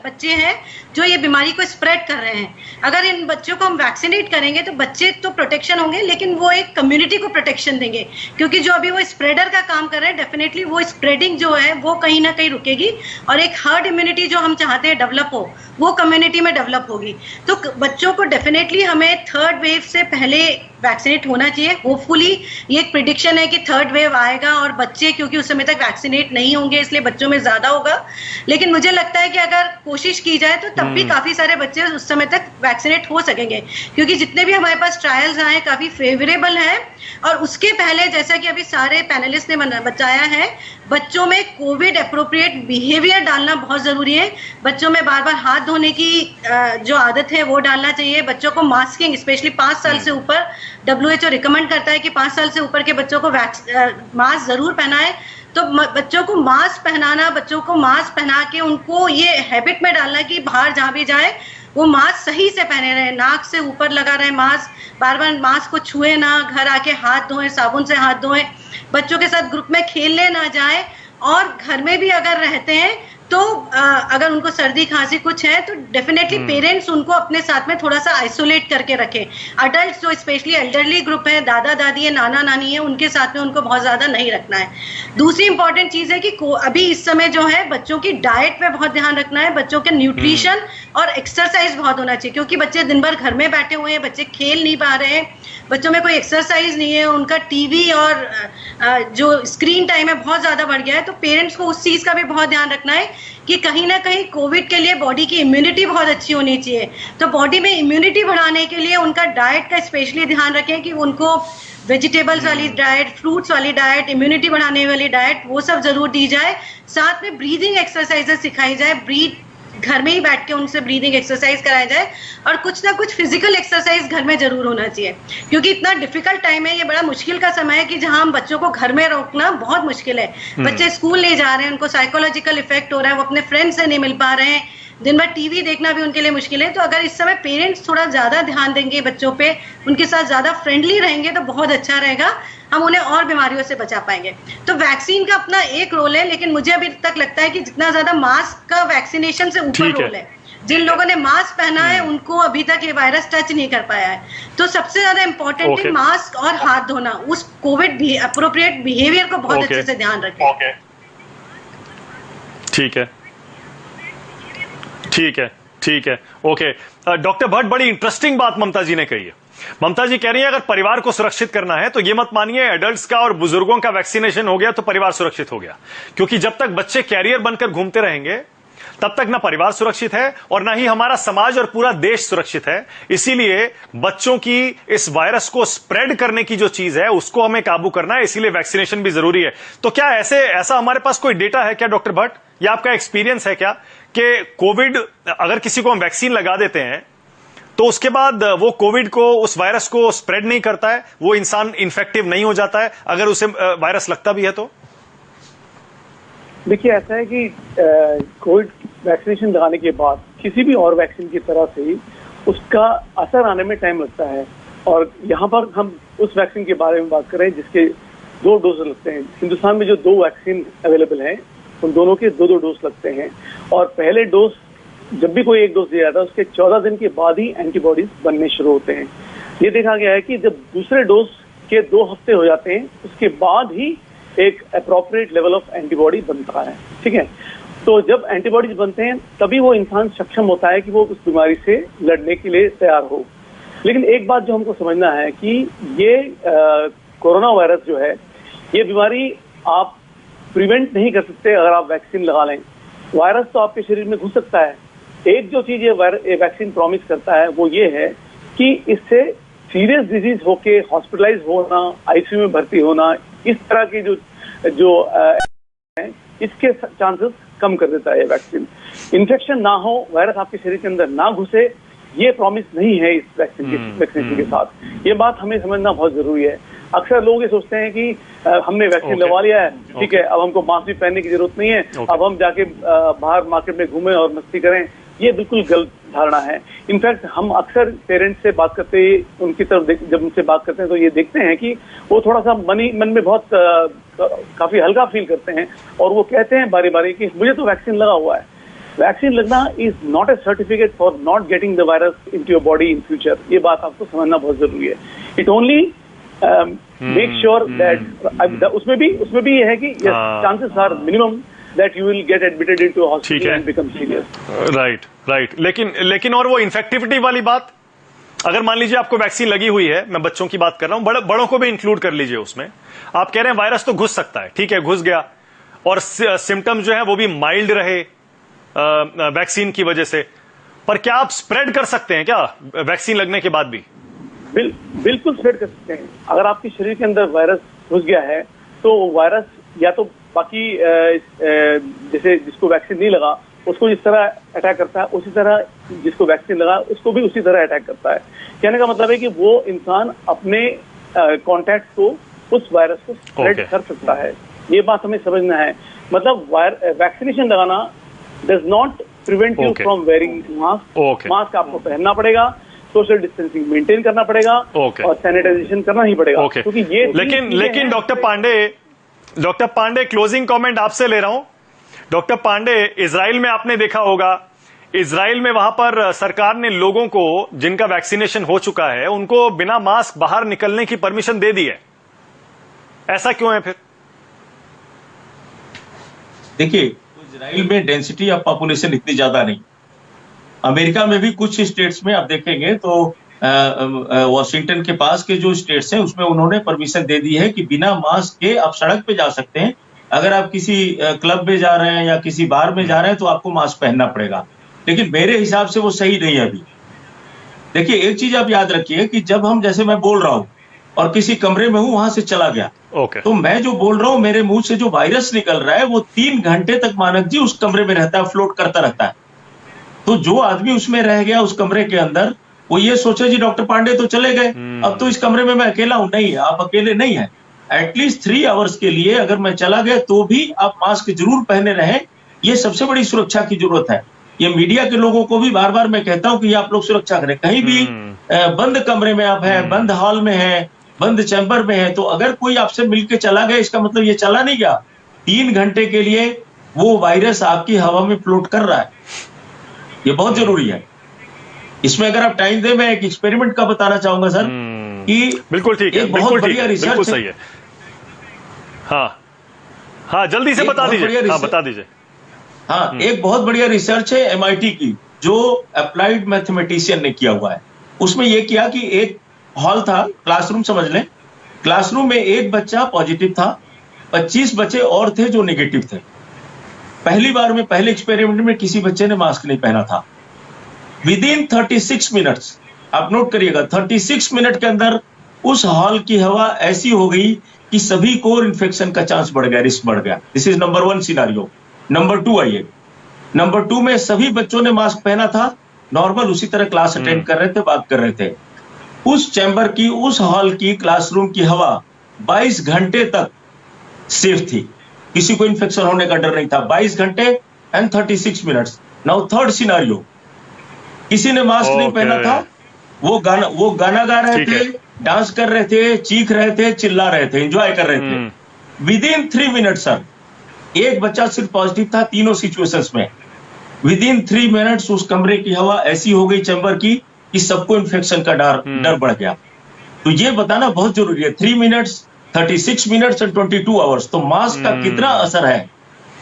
बच्चे हैं जो ये बीमारी को स्प्रेड कर रहे हैं, अगर इन बच्चों को हम वैक्सीनेट करेंगे तो बच्चे तो प्रोटेक्शन होंगे, लेकिन वो एक कम्युनिटी को प्रोटेक्शन देंगे, क्योंकि जो अभी वो स्प्रेडर का काम कर रहे हैं, डेफिनेटली वो स्प्रेडिंग जो है वो कहीं ना कहीं रुकेगी, और एक हर्ड इम्यूनिटी जो हम चाहते हैं डेवलप हो, वो कम्युनिटी में डेवलप होगी। तो बच्चों को डेफिनेटली हमें थर्ड वेव से पहले वैक्सीनेट होना चाहिए। होपफुली ये एक प्रिडिक्शन है कि थर्ड वेव आएगा और बच्चे, क्योंकि उस समय तक वैक्सीनेट नहीं होंगे, इसलिए बच्चों में ज्यादा होगा, लेकिन मुझे लगता है कि अगर कोशिश की जाए तो तब भी काफी सारे बच्चे उस समय तक वैक्सीनेट हो सकेंगे, क्योंकि जितने भी हमारे पास ट्रायल्स आए काफी फेवरेबल हैं। और उसके पहले, जैसा कि अभी सारे पैनलिस्ट ने बताया है, बच्चों में कोविड अप्रोप्रिएट बिहेवियर डालना बहुत जरूरी है। बच्चों में बार बार हाथ धोने की जो आदत है वो डालना चाहिए। बच्चों को मास्किंग, स्पेशली 5 साल से ऊपर, WHO रिकमेंड करता है कि 5 साल से ऊपर के बच्चों को मास्क जरूर पहनाए। तो बच्चों को मास्क पहनाना, बच्चों को मास्क पहना के उनको ये हैबिट में डालना कि बाहर जहाँ भी जाए वो मास्क सही से पहने रहे, नाक से ऊपर लगा रहे मास्क, बार बार मास्क को छुए ना, घर आके हाथ धोएं, साबुन से हाथ धोएं, बच्चों के साथ ग्रुप में खेलने ना जाए, और घर में भी अगर रहते हैं तो अगर उनको सर्दी खांसी कुछ है तो डेफिनेटली पेरेंट्स उनको अपने साथ में थोड़ा सा आइसोलेट करके रखें। अडल्ट जो स्पेशली एल्डरली ग्रुप है, दादा दादी है, नाना नानी है, उनके साथ में उनको बहुत ज्यादा नहीं रखना है। दूसरी इंपॉर्टेंट चीज है कि अभी इस समय जो है बच्चों की डाइट पे बहुत ध्यान रखना है, बच्चों के न्यूट्रिशन और एक्सरसाइज बहुत होना चाहिए, क्योंकि बच्चे दिन भर घर में बैठे हुए हैं, बच्चे खेल नहीं पा रहे हैं, बच्चों में कोई एक्सरसाइज नहीं है, उनका टीवी और जो स्क्रीन टाइम है बहुत ज्यादा बढ़ गया है। तो पेरेंट्स को उस चीज का भी बहुत ध्यान रखना है कि कहीं ना कहीं कोविड के लिए बॉडी की इम्यूनिटी बहुत अच्छी होनी चाहिए। तो बॉडी में इम्यूनिटी बढ़ाने के लिए उनका डाइट का स्पेशली ध्यान रखें कि उनको वेजिटेबल्स वाली डाइट, फ्रूट्स वाली डाइट, इम्यूनिटी बढ़ाने वाली डाइट, वो सब जरूर दी जाए। साथ में ब्रीदिंग एक्सरसाइजेस सिखाई जाए, घर में ही बैठ के उनसे ब्रीदिंग एक्सरसाइज कराया जाए, और कुछ ना कुछ फिजिकल एक्सरसाइज घर में जरूर होना चाहिए, क्योंकि इतना डिफिकल्ट टाइम है, ये बड़ा मुश्किल का समय है कि जहां हम बच्चों को घर में रोकना बहुत मुश्किल है। बच्चे स्कूल नहीं जा रहे हैं, उनको साइकोलॉजिकल इफेक्ट हो रहा है, वो अपने फ्रेंड्स से नहीं मिल पा रहे हैं, दिन भर टीवी देखना भी उनके लिए मुश्किल है। तो अगर इस समय पेरेंट्स थोड़ा ज्यादा ध्यान देंगे बच्चों पे, उनके साथ ज्यादा फ्रेंडली रहेंगे तो बहुत अच्छा रहेगा, हम उन्हें और बीमारियों से बचा पाएंगे। तो वैक्सीन का अपना एक रोल है, लेकिन मुझे अभी तक लगता है कि जितना ज्यादा मास्क का वैक्सीनेशन से ऊपर रोल है। जिन लोगों ने मास्क पहना है उनको अभी तक ये वायरस टच नहीं कर पाया है। तो सबसे ज्यादा इंपॉर्टेंट है मास्क और हाथ धोना, उस कोविड भी अप्रोप्रिएट बिहेवियर को बहुत अच्छे से ध्यान रखें। ठीक है, ठीक है, ठीक है, ओके। डॉक्टर भट्ट, बड़ी इंटरेस्टिंग बात ममता जी ने कही है। ममता जी कह रही है अगर परिवार को सुरक्षित करना है तो ये मत मानिए एडल्ट्स का और बुजुर्गों का वैक्सीनेशन हो गया तो परिवार सुरक्षित हो गया, क्योंकि जब तक बच्चे कैरियर बनकर घूमते रहेंगे तब तक ना परिवार सुरक्षित है और ना ही हमारा समाज और पूरा देश सुरक्षित है। इसीलिए बच्चों की इस वायरस को स्प्रेड करने की जो चीज है उसको हमें काबू करना है, इसीलिए वैक्सीनेशन भी जरूरी है। तो क्या ऐसा हमारे पास कोई डेटा है क्या डॉक्टर भट्ट, या आपका एक्सपीरियंस है क्या कि कोविड अगर किसी को हम वैक्सीन लगा देते हैं तो उसके बाद वो कोविड को, उस वायरस को स्प्रेड नहीं करता है, वो इंसान इन्फेक्टिव नहीं हो जाता है अगर उसे वायरस लगता भी है? तो देखिए, ऐसा है कि कोविड वैक्सीनेशन लगाने के बाद किसी भी और वैक्सीन की तरह से ही उसका असर आने में टाइम लगता है। और यहाँ पर हम उस वैक्सीन के बारे में बात कर रहे हैं जिसके 2 डोज लगते हैं। हिंदुस्तान में जो 2 वैक्सीन अवेलेबल हैं उन दोनों के 2 डोज लगते हैं, और पहले डोज जब भी कोई एक डोज दिया जाता है उसके 14 दिन के बाद ही एंटीबॉडीज बनने शुरू होते हैं। ये देखा गया है कि जब दूसरे डोज के 2 हफ्ते हो जाते हैं उसके बाद ही एक अप्रोप्रिएट लेवल ऑफ एंटीबॉडी बनता है। ठीक है, तो जब एंटीबॉडीज बनते हैं तभी वो इंसान सक्षम होता है कि वो उस बीमारी से लड़ने के लिए तैयार हो। लेकिन एक बात जो हमको समझना है कि ये कोरोना वायरस जो है, ये बीमारी आप प्रिवेंट नहीं कर सकते अगर आप वैक्सीन लगा लें। वायरस तो आपके शरीर में घुस सकता है। एक जो चीज ये वैक्सीन प्रॉमिस करता है वो ये है कि इससे सीरियस डिजीज होके हॉस्पिटलाइज होना, आईसीयू में भर्ती होना, इस तरह की जो इसके चांसेस कम कर देता है ये वैक्सीन। इन्फेक्शन ना हो, वायरस आपके शरीर के अंदर ना घुसे, ये प्रॉमिस नहीं है इस वैक्सीनेशन के साथ। ये बात हमें समझना बहुत जरूरी है। अक्सर लोग ये सोचते हैं कि हमने वैक्सीन लगवा लिया है, ठीक है, अब हमको मास्क भी पहनने की जरूरत नहीं है, अब हम जाके बाहर मार्केट में घूमें और मस्ती करें। ये बिल्कुल गलत धारणा है। इनफैक्ट हम अक्सर पेरेंट्स से बात करते हैं, उनकी तरफ जब उनसे बात करते हैं तो ये देखते हैं कि वो थोड़ा सा मन में बहुत काफी हल्का फील करते हैं और वो कहते हैं बारी बारी कि मुझे तो वैक्सीन लगा हुआ है। वैक्सीन लगना is not a certificate for not getting the virus into your body in future. ये बात आपको समझना बहुत जरूरी है। It only make sure that उसमें भी ये है कि chances are minimum that you will get admitted into a hospital and become serious. Right लेकिन और वो इन्फेक्टिविटी वाली बात, अगर मान लीजिए आपको वैक्सीन लगी हुई है, मैं बच्चों की बात कर रहा हूं, बड़ों को भी इंक्लूड कर लीजिए उसमें। आप कह रहे हैं वायरस तो घुस सकता है, ठीक है, घुस गया और सिम्टम्स जो है वो भी माइल्ड रहे वैक्सीन की वजह से, पर क्या आप स्प्रेड कर सकते हैं क्या वैक्सीन लगने के बाद भी? बिल्कुल स्प्रेड कर सकते हैं। अगर आपके शरीर के अंदर वायरस घुस गया है तो वायरस या तो बाकी जैसे जिसको वैक्सीन नहीं लगा उसको जिस तरह अटैक करता है, उसी तरह जिसको वैक्सीन लगा उसको भी उसी तरह अटैक करता है। कहने का मतलब है कि वो इंसान अपने कॉन्टैक्ट को उस वायरस को स्प्रेड कर सकता है। ये बात हमें समझना है। मतलब वैक्सीनेशन लगाना does not prevent you from wearing mask. Mask आपको पहनना पड़ेगा, सोशल डिस्टेंसिंग मेंटेन करना पड़ेगा और सैनिटाइजेशन करना ही पड़ेगा, क्योंकि ये लेकिन डॉक्टर पांडे क्लोजिंग कमेंट आपसे ले रहा हूं। डॉक्टर पांडे, इजराइल में आपने देखा होगा, इजराइल में वहां पर सरकार ने लोगों को जिनका वैक्सीनेशन हो चुका है उनको बिना मास्क बाहर निकलने की परमिशन दे दी है। ऐसा क्यों है फिर? देखिए, इजराइल में डेंसिटी ऑफ पॉपुलेशन इतनी ज्यादा नहीं। अमेरिका में भी कुछ स्टेट्स में आप देखेंगे तो वॉशिंगटन के पास के जो स्टेट्स हैं उसमें उन्होंने परमिशन दे दी है कि बिना मास्क के आप सड़क पे जा सकते हैं। अगर आप किसी क्लब में जा रहे हैं या किसी बार में जा रहे हैं तो आपको मास्क पहनना पड़ेगा, लेकिन मेरे हिसाब से वो सही नहीं है अभी। देखिए, एक चीज आप याद रखिए कि जब हम, जैसे मैं बोल रहा हूं और किसी कमरे में हूं, वहां से चला गया, तो मैं जो बोल रहा हूं मेरे मुंह से जो वायरस निकल रहा है वो 3 घंटे तक मानक जी उस कमरे में रहता है, फ्लोट करता रहता है। तो जो आदमी उसमें रह गया उस कमरे के अंदर, वो ये सोचे जी डॉक्टर पांडे तो चले गए, अब तो इस कमरे में मैं अकेला हूं। नहीं, आप अकेले नहीं है। एटलीस्ट 3 आवर्स के लिए अगर मैं चला गया तो भी आप मास्क जरूर पहने रहें। ये सबसे बड़ी सुरक्षा की जरूरत है। ये मीडिया के लोगों को भी बार बार मैं कहता हूं कि आप लोग सुरक्षा करें। कहीं भी बंद कमरे में आप हैं, बंद हॉल में हैं, बंद चैम्बर में है, तो अगर कोई आपसे मिलकर चला गया, इसका मतलब ये चला नहीं गया। 3 घंटे के लिए वो वायरस आपकी हवा में फ्लोट कर रहा है। ये बहुत जरूरी है। इसमें अगर आप टाइम दे, मैं एक एक्सपेरिमेंट का बताना चाहूंगा सर कि बिल्कुल ठीक है, बहुत बढ़िया रिसर्च सही है। हाँ, जल्दी से बता दीजिए। हाँ, बता दीजिए। हाँ, एक बहुत बढ़िया रिसर्च है MIT की, जो अप्लाइड मैथमेटिशियन ने किया हुआ है। उसमें यह किया कि एक हॉल था, क्लासरूम समझ लें, क्लासरूम में एक बच्चा पॉजिटिव था, 25 बच्चे और थे जो नेगेटिव थे। पहली बार में, पहले एक्सपेरिमेंट में किसी बच्चे ने मास्क नहीं पहना था। विदिन 36 मिनट्स, आप नोट करिएगा, 36 मिनट के अंदर उस हॉल की हवा ऐसी हो गई कि सभी को इन्फेक्शन का चांस बढ़ गया, रिस्क बढ़ गया। This is number 1 scenario. Number 2 आइए। नंबर 2 में सभी बच्चों ने मास्क पहना था, नॉर्मल उसी तरह क्लास अटेंड कर रहे थे, बात कर रहे थे। उस चैम्बर की, उस हॉल की, क्लासरूम की हवा 22 घंटे तक सेफ थी, किसी को इन्फेक्शन होने का डर नहीं था। 22 घंटे and 36 minutes. Now third scenario, किसी ने मास्क नहीं पहना था, वो गाना गा रहे थे, डांस कर रहे थे, चीख रहे थे, चिल्ला रहे थे, एंजॉय कर रहे थे। विदिन 3 मिनट सर, एक बच्चा सिर्फ पॉजिटिव था तीनों सिचुएशंस में। विदिन 3 मिनट्स उस कमरे की हवा ऐसी हो गई चैम्बर की कि सबको इन्फेक्शन का डर बढ़ गया। तो ये बताना बहुत जरूरी है। 3 मिनट्स, 36 मिनट्स एंड 22 आवर्स। तो मास्क का कितना असर है,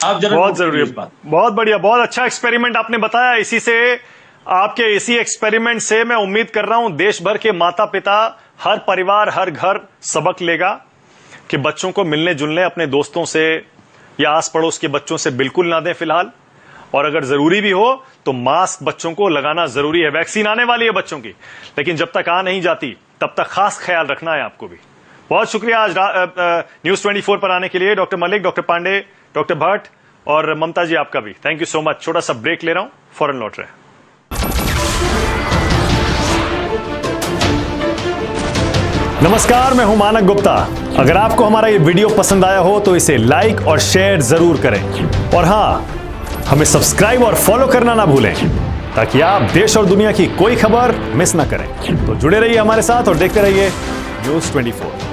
आप जरा बहुत जरूरी है। बहुत बढ़िया, बहुत अच्छा एक्सपेरिमेंट आपने बताया। इसी एक्सपेरिमेंट से मैं उम्मीद कर रहा हूं देश भर के माता पिता, हर परिवार, हर घर सबक लेगा कि बच्चों को मिलने जुलने अपने दोस्तों से या आस पड़ोस के बच्चों से बिल्कुल ना दें फिलहाल, और अगर जरूरी भी हो तो मास्क बच्चों को लगाना जरूरी है। वैक्सीन आने वाली है बच्चों की, लेकिन जब तक आ नहीं जाती तब तक खास ख्याल रखना है आपको भी। बहुत शुक्रिया आज न्यूज 24 पर आने के लिए doctor Malik, doctor Pandey, doctor Bhatt और ममता जी, आपका भी थैंक यू सो मच। छोटा सा ब्रेक ले रहा हूं, फौरन लौट रहे हैं। नमस्कार, मैं हूं मानक गुप्ता। अगर आपको हमारा ये वीडियो पसंद आया हो तो इसे लाइक और शेयर जरूर करें, और हां, हमें सब्सक्राइब और फॉलो करना ना भूलें ताकि आप देश और दुनिया की कोई खबर मिस ना करें। तो जुड़े रहिए हमारे साथ और देखते रहिए News 24।